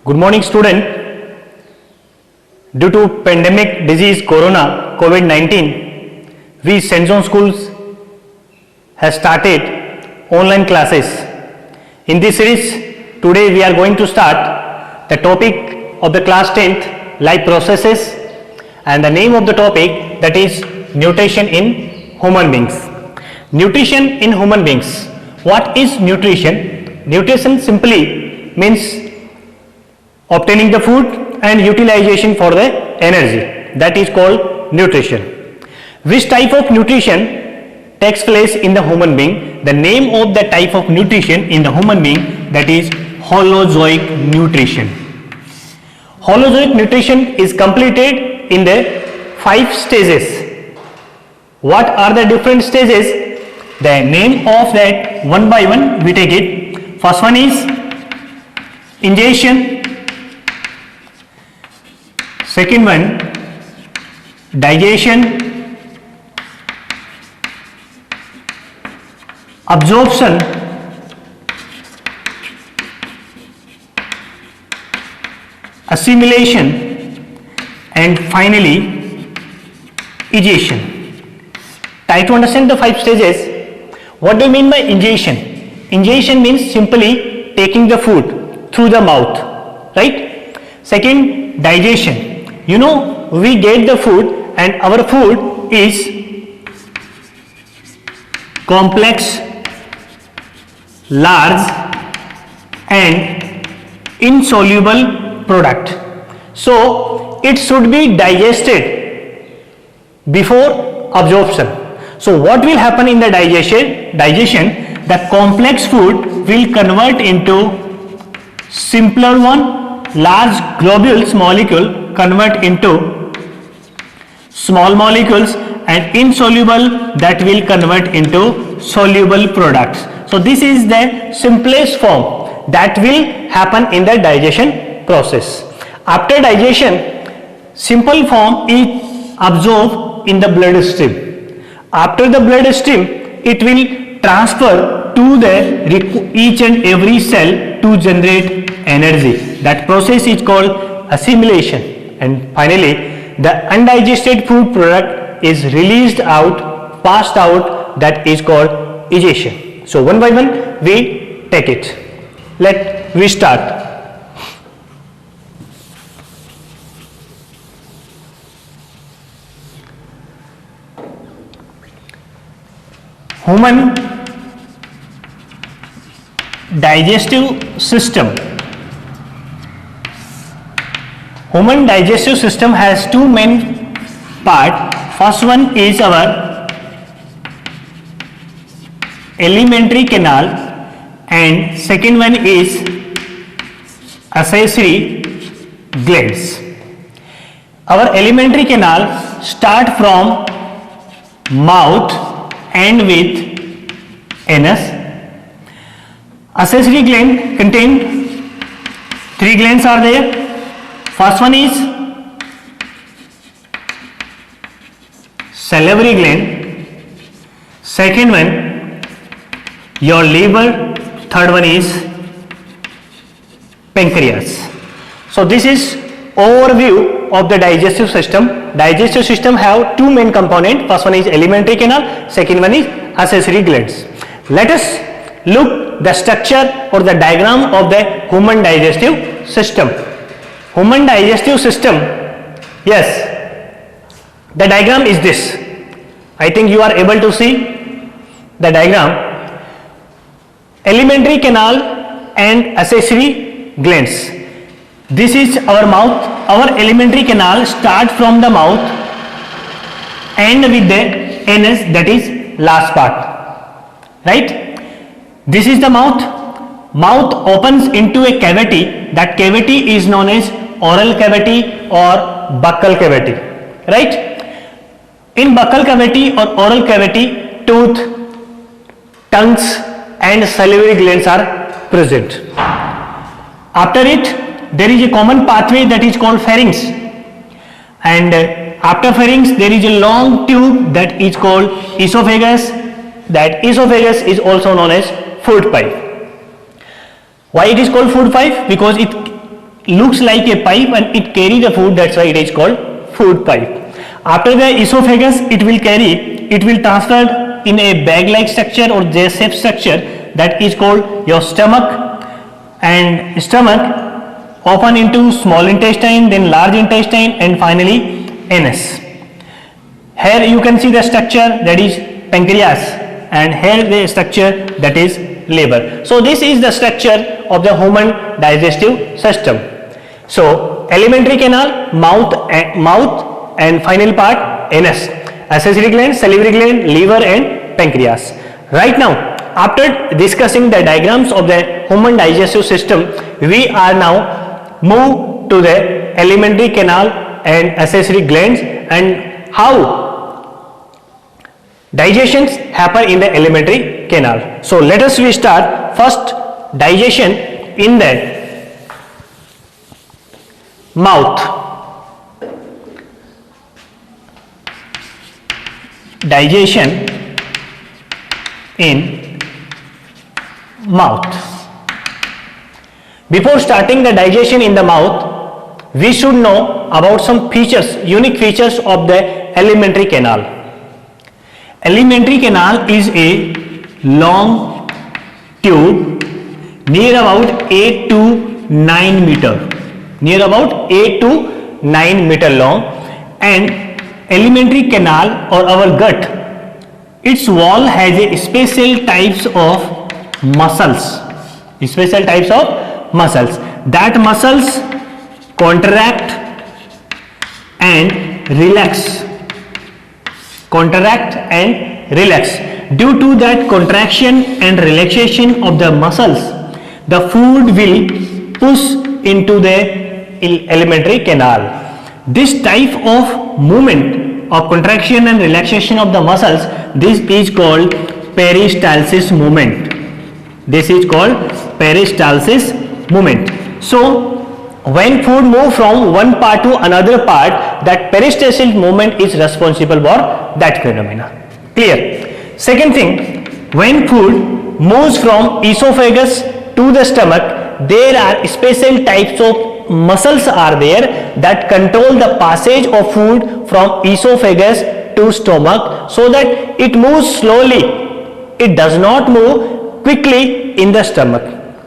Good morning, student. Due to pandemic disease corona COVID-19, we St. John schools has started online classes. In this series, today we are going to start the topic of the class 10th life processes, and the name of the topic that is nutrition in human beings. Nutrition in human beings. What is nutrition? Nutrition simply means obtaining the food and utilization for the energy, that is called nutrition. Which type of nutrition takes place in the human being? The name of the type of nutrition in the human being, that is holozoic nutrition. Holozoic nutrition is completed in the 5 stages. What are the different stages? The name of that one by one we take it. First one is ingestion. Second one, digestion. Absorption. Assimilation. And finally, egestion. Try to understand the 5 stages. What do you mean by ingestion? Ingestion means simply taking the food through the mouth, right? Second, digestion. You know, we get the food and our food is complex, large and insoluble product. So it should be digested before absorption. So what will happen in the digestion? The complex food will convert into simpler one, large globules molecule convert into small molecules, and insoluble that will convert into soluble products. So this is the simplest form that will happen in the digestion process. After digestion, simple form is absorbed in the blood stream. After the blood stream, it will transfer to the each and every cell to generate energy. That process is called assimilation. And finally, the undigested food product is released out, passed out, that is called egestion. So one by one we take it. Let we start. Human digestive system. Human digestive system has 2 main parts. First one is our alimentary canal and second one is accessory glands. Our alimentary canal start from mouth and with anus. Accessory gland contain 3 glands are there. First one is salivary gland, second one your liver, third one is pancreas. So this is overview of the digestive system. Digestive system have 2 main components. First one is alimentary canal, second one is accessory glands. Let us look the structure or the diagram of the human digestive system. Human digestive system, yes, the diagram is this. I think you are able to see the diagram. Alimentary canal and accessory glands. This is our mouth. Our alimentary canal start from the mouth and with the anus, that is last part, right? This is the mouth. Mouth opens into a cavity. That cavity is known as oral cavity or buccal cavity, right? In buccal cavity or oral cavity, tooth, tongues and salivary glands are present. After it, there is a common pathway that is called pharynx, and after pharynx there is a long tube that is called esophagus. That esophagus is also known as food pipe. Why it is called food pipe? Because looks like a pipe and it carry the food, that's why it is called food pipe. After the esophagus, it will transfer in a bag like structure or J-shaped structure, that is called your stomach, and stomach open into small intestine, then large intestine, and finally anus. Here you can see the structure, that is pancreas, and here the structure, that is liver. So this is the structure of the human digestive system. So alimentary canal, mouth and final part anus, accessory gland, salivary gland, liver and pancreas. Right now, after discussing the diagrams of the human digestive system, we are now move to the alimentary canal and accessory glands and how digestions happen in the alimentary canal. So let us start first digestion in the mouth. Digestion in mouth. Before starting the digestion in the mouth, we should know about some features, unique features of the alimentary canal. Alimentary canal is a long tube near about 8 to 9 meter. Near about 8 to 9 meter long, and alimentary canal or our gut, its wall has a special types of muscles. Special types of muscles. That muscles contract and relax. Contract and relax. Due to that contraction and relaxation of the muscles, the food will push into the alimentary canal. This type of movement of contraction and relaxation of the muscles, this is called peristalsis movement. This is called peristalsis movement. So when food move from one part to another part, that peristalsis movement is responsible for that phenomena. Clear? Second thing, when food moves from esophagus to the stomach, there are special types of muscles are there that control the passage of food from esophagus to stomach, so that it moves slowly. It does not move quickly in the stomach.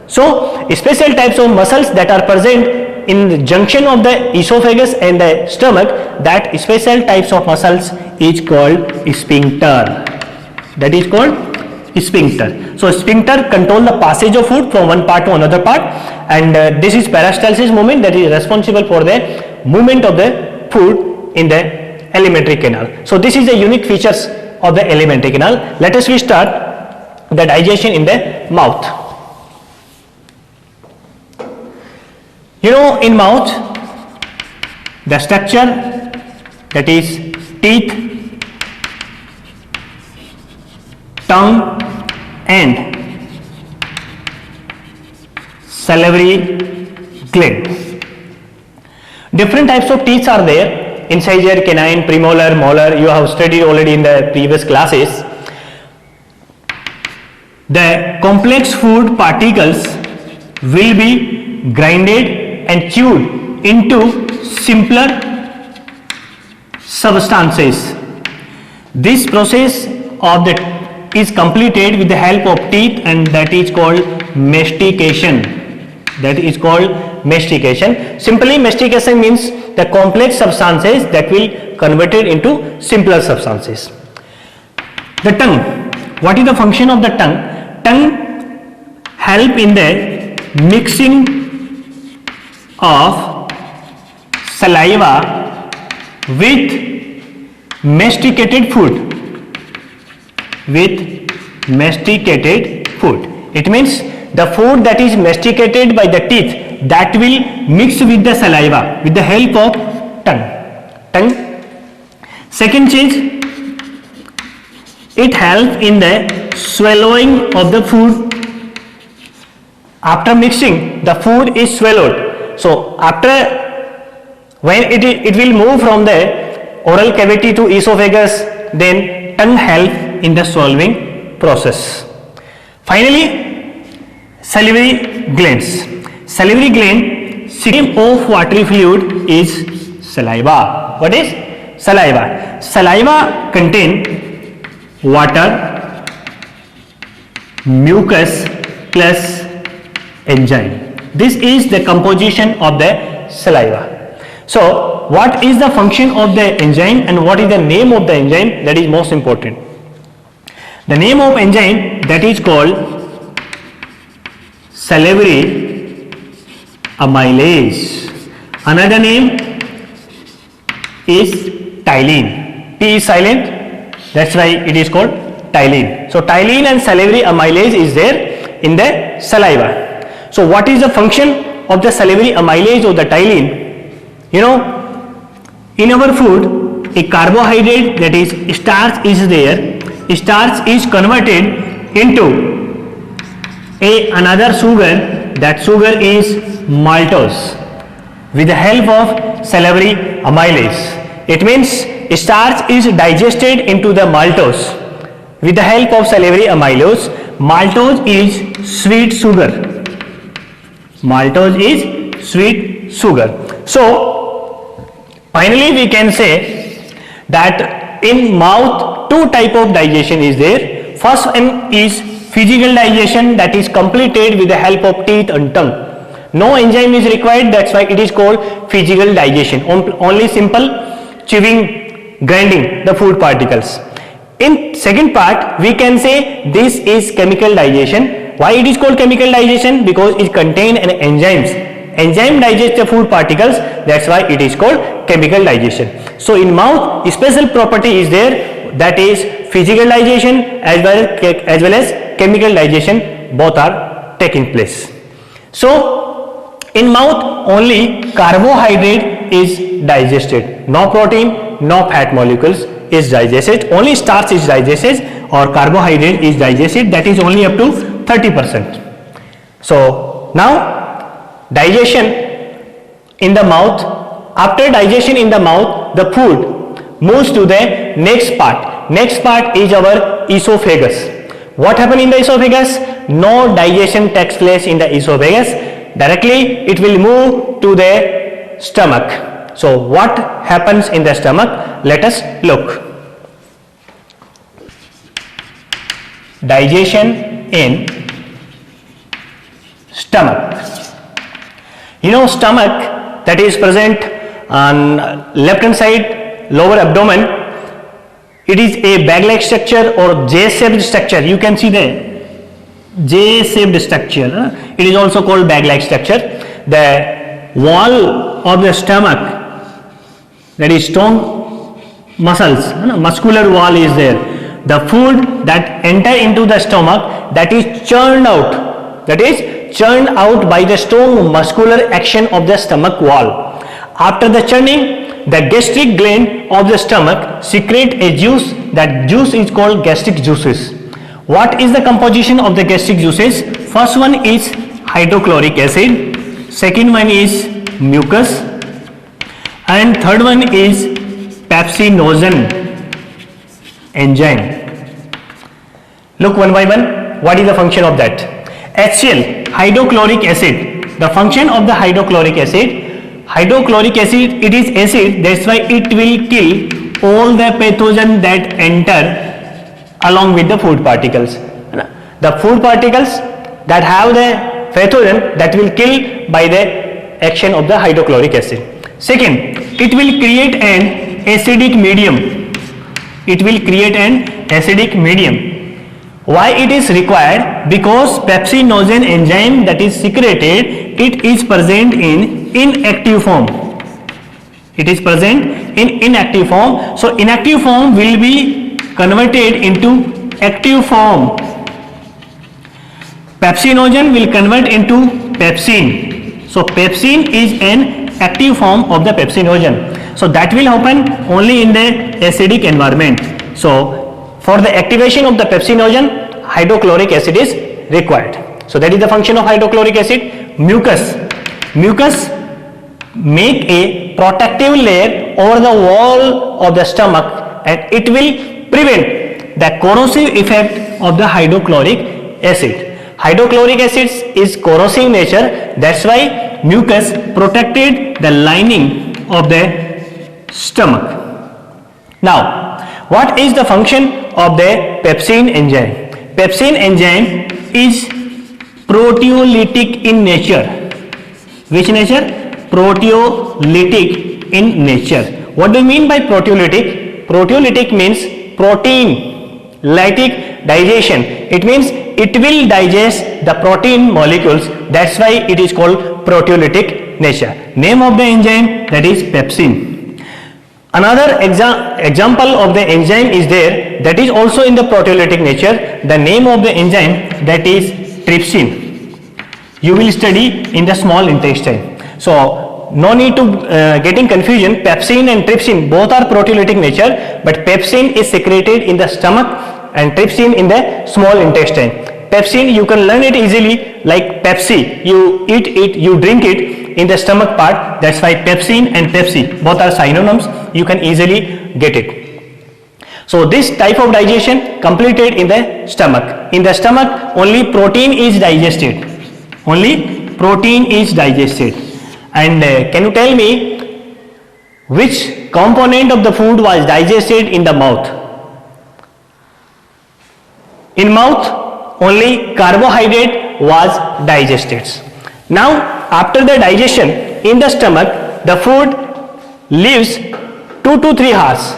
So special types of muscles that are present in the junction of the esophagus and the stomach, that special types of muscles is called sphincter. That is called sphincter. So sphincter control the passage of food from one part to another part, and this is peristalsis movement that is responsible for the movement of the food in the alimentary canal. So this is the unique features of the alimentary canal. Let us start the digestion in the mouth. You know, in mouth, the structure, that is teeth, tongue and salivary gland. Different types of teeth are there: incisor, canine, premolar, molar. You have studied already in the previous classes. The complex food particles will be grinded and chewed into simpler substances. This process of the is completed with the help of teeth, and that is called mastication. That is called mastication. Simply, mastication means the complex substances that will converted into simpler substances. The tongue. What is the function of the tongue? Tongue help in the mixing of saliva with masticated food. With masticated food. It means the food that is masticated by the teeth, that will mix with the saliva with the help of tongue. Second change, it helps in the swallowing of the food. After mixing, the food is swallowed. So after, when it will move from the oral cavity to esophagus, then tongue helps in the swallowing process. Finally, salivary glands. Salivary gland stream of watery fluid is saliva. What is saliva? Saliva contain water, mucus plus enzyme. This is the composition of the saliva. So what is the function of the enzyme and what is the name of the enzyme? That is most important. The name of enzyme, that is called salivary amylase. Another name is ptyalin. T is silent, that's why it is called ptyalin. So ptyalin and salivary amylase is there in the saliva. So what is the function of the salivary amylase or the ptyalin? You know, in our food, a carbohydrate, that is starch, is there. Starch is converted into another sugar. That sugar is maltose with the help of salivary amylase. It means starch is digested into the maltose with the help of salivary amylase. Maltose is sweet sugar. Maltose is sweet sugar. So finally we can say that in mouth two type of digestion is there. First one is physical digestion, that is completed with the help of teeth and tongue. No enzyme is required, that's why it is called physical digestion. Only simple chewing, grinding the food particles. In second part we can say this is chemical digestion. Why it is called chemical digestion? Because it contains enzymes. Enzyme digest the food particles, that's why it is called chemical digestion. So in mouth special property is there, that is physical digestion as well as chemical digestion, both are taking place. So in mouth only carbohydrate is digested, no protein, no fat molecules is digested, only starch is digested or carbohydrate is digested, that is only up to 30%. So now digestion in the mouth. After digestion in the mouth, the food moves to the next part. Next part is our esophagus. What happens in the esophagus? No digestion takes place in the esophagus. Directly it will move to the stomach. So what happens in the stomach? Let us look. Digestion in stomach. You know, stomach, that is present on left hand side, lower abdomen. It is a bag-like structure or J-shaped structure. You can see the J-shaped structure. It is also called bag-like structure. The wall of the stomach, that is strong muscles, muscular wall is there. The food that enter into the stomach, that is churned out. That is churned out by the strong muscular action of the stomach wall. After the churning, the gastric gland of the stomach secrete a juice. That juice is called gastric juices. What is the composition of the gastric juices? First one is hydrochloric acid, second one is mucus, and third one is pepsinogen enzyme. Look one by one, what is the function of that? HCl, hydrochloric acid. The function of the hydrochloric acid, it is acid, that's why it will kill all the pathogen that enter along with the food particles. The food particles that have the pathogen, that will kill by the action of the hydrochloric acid. Second, it will create an acidic medium. It will create an acidic medium. Why it is required? Because pepsinogen enzyme that is secreted, it is present in inactive form. It is present in inactive form. So inactive form will be converted into active form. Pepsinogen will convert into pepsin. So pepsin is an active form of the pepsinogen. So that will happen only in the acidic environment. So for the activation of the pepsinogen, hydrochloric acid is required. So that is the function of hydrochloric acid. Mucus. Mucus make a protective layer over the wall of the stomach and it will prevent the corrosive effect of the hydrochloric acid. Hydrochloric acid is corrosive nature, that's why mucus protected the lining of the stomach. Now, what is the function of the pepsin enzyme? Pepsin enzyme is proteolytic in nature. Which nature? Proteolytic in nature. What do you mean by proteolytic? Proteolytic means protein lytic digestion. It means it will digest the protein molecules. That's why it is called proteolytic nature. Name of the enzyme, that is pepsin. Another example of the enzyme is there, that is also in the proteolytic nature. The name of the enzyme, that is trypsin. You will study in the small intestine. So no need to getting confusion. Pepsin and trypsin both are proteolytic nature, but pepsin is secreted in the stomach and trypsin in the small intestine. Pepsin, you can learn it easily like Pepsi. You eat it, you drink it in the stomach part. That's why pepsin and Pepsi both are synonyms. You can easily get it. So this type of digestion completed in the stomach. In the stomach only protein is digested. Only protein is digested. And can you tell me which component of the food was digested in the mouth? In mouth only carbohydrate was digested. Now after the digestion in the stomach, the food lives 2 to 3 hours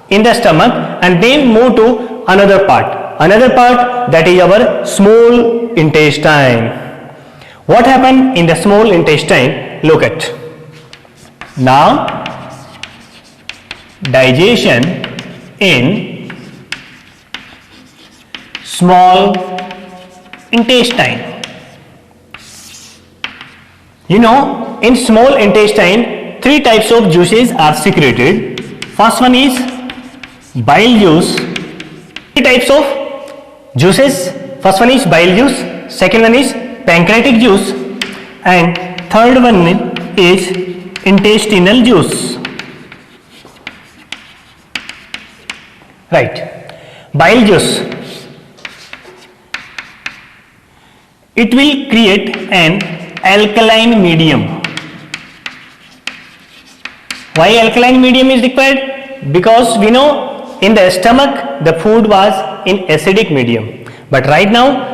in the stomach and then move to another part. Another part, that is our small intestine. What happened in the small intestine? Look at. Now digestion in small intestine. You know, in small intestine 3 types of juices are secreted. First one is bile juice. 3 types of juices. First one is bile juice, second one is pancreatic juice, and third one is intestinal juice. Right. Bile juice, it will create an alkaline medium. Why alkaline medium is required? Because we know in the stomach the food was in acidic medium, but right now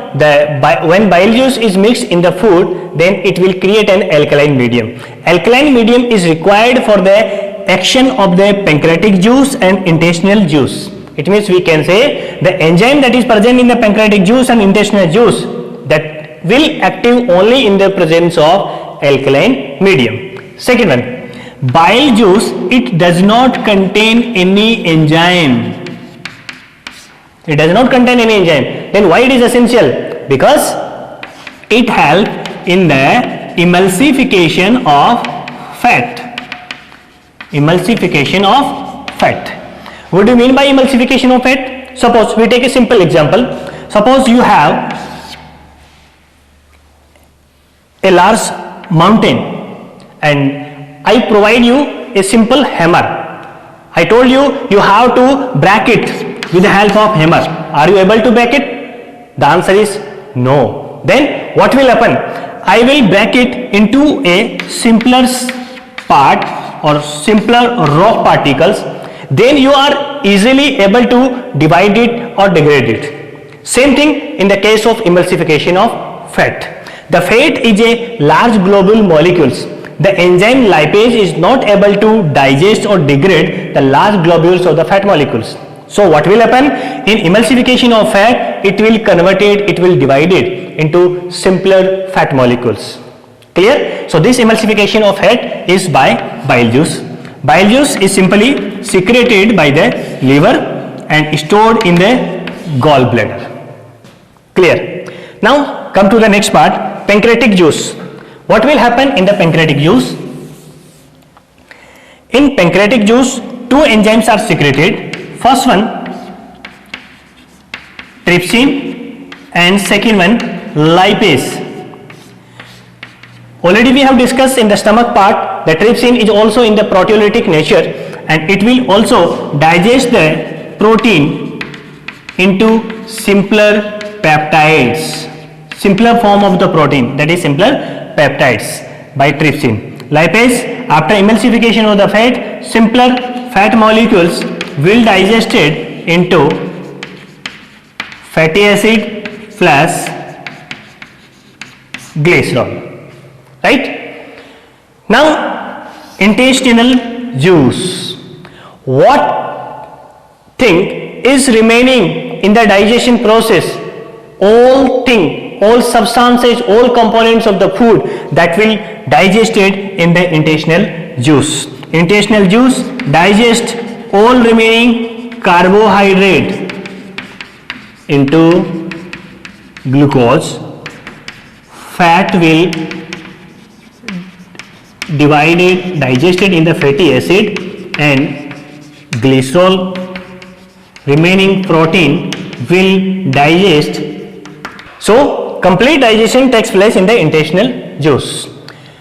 when bile juice is mixed in the food, then it will create an alkaline medium. Alkaline medium is required for the action of the pancreatic juice and intestinal juice. It means we can say the enzyme that is present in the pancreatic juice and intestinal juice, that will active only in the presence of alkaline medium. Second one, bile juice, it does not contain any enzyme. It does not contain any enzyme. Then why it is essential? Because it helps in the emulsification of fat. Emulsification of fat. What do you mean by emulsification of fat? Suppose we take a simple example. Suppose you have a large mountain and I provide you a simple hammer. I told you you have to break it with the help of hammer. Are you able to break it? The answer is no. Then what will happen? I will break it into a simpler part or simpler rock particles. Then you are easily able to divide it or degrade it. Same thing in the case of emulsification of fat. The fat is a large globule molecules. The enzyme lipase is not able to digest or degrade the large globules of the fat molecules. So what will happen in emulsification of fat? It will convert it, it will divide it into simpler fat molecules. Clear? So this emulsification of fat is by bile juice. Bile juice is simply secreted by the liver and stored in the gallbladder. Clear? Now come to the next part, pancreatic juice. What will happen in the pancreatic juice? In pancreatic juice, 2 enzymes are secreted. First one, trypsin, and second one, lipase. Already we have discussed in the stomach part that trypsin is also in the proteolytic nature and it will also digest the protein into simpler peptides. Simpler form of the protein, that is simpler peptides. by trypsin. Lipase, after emulsification of the fat, simpler fat molecules will digested into fatty acid plus glycerol, right? Now intestinal juice, what thing is remaining in the digestion process? All substances, all components of the food that will digested in the intestinal juice. Intestinal juice digest all remaining carbohydrate into glucose. Fat will digested in the fatty acid, and glycerol, remaining protein, will digest. So complete digestion takes place in the intestinal juice.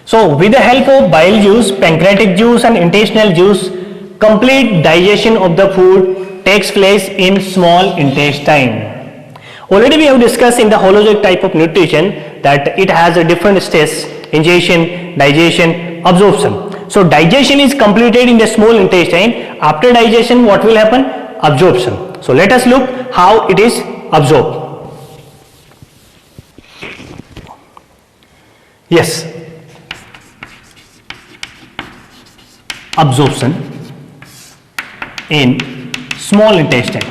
So with the help of bile juice, pancreatic juice and intestinal juice, complete digestion of the food takes place in small intestine. Already we have discussed in the holozoic type of nutrition that it has a different steps: ingestion, digestion, absorption. So digestion is completed in the small intestine. After digestion, what will happen? Absorption. So let us look how it is absorbed. Yes, absorption in small intestine.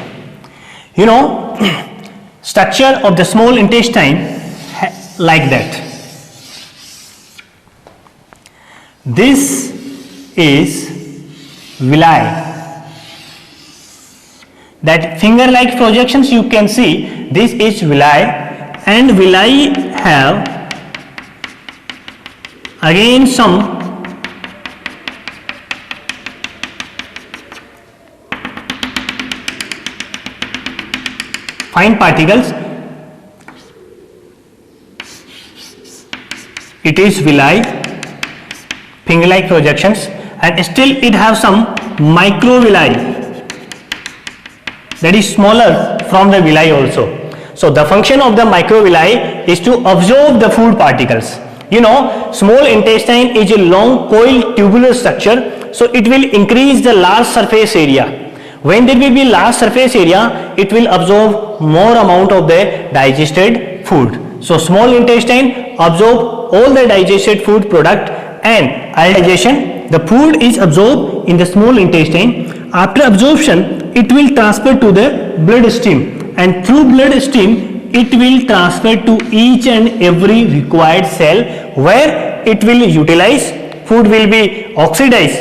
You know, structure of the small intestine like that. This is villi. That finger-like projections you can see, this is villi, and villi have again some fine particles. It is villi, finger-like projections, and still it have some microvilli, that is smaller from the villi also. So the function of the microvilli is to absorb the food particles. You know, small intestine is a long coiled tubular structure, so it will increase the large surface area. When there will be large surface area, it will absorb more amount of the digested food. So small intestine absorb all the digested food product, and digestion, the food is absorbed in the small intestine. After absorption, it will transfer to the blood stream, and through blood stream it will transfer to each and every required cell, where it will utilize, food will be oxidized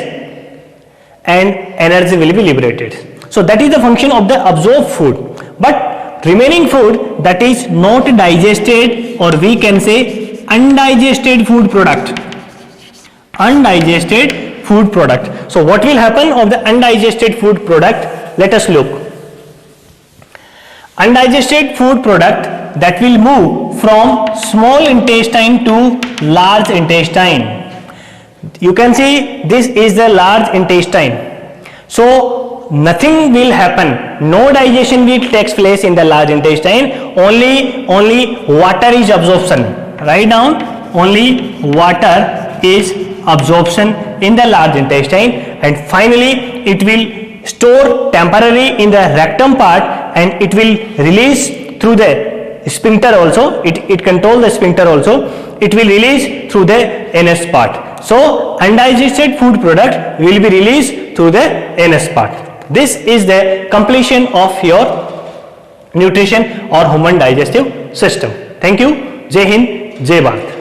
and energy will be liberated. So that is the function of the absorbed food. But remaining food, that is not digested, or we can say undigested food product. Undigested food product. So what will happen of the undigested food product? Let us look. Undigested food product that will move from small intestine to large intestine. You can see this is the large intestine. So nothing will happen. No digestion will takes place in the large intestine. Only water is absorption. Write down, only water is absorption in the large intestine, and finally it will store temporarily in the rectum part, and it will release through the sphincter also. It controls the sphincter also. It will release through the anus part. So undigested food product will be released through the anus part. This is the completion of your nutrition or human digestive system. Thank you. Jai Hind, Jai Bharat.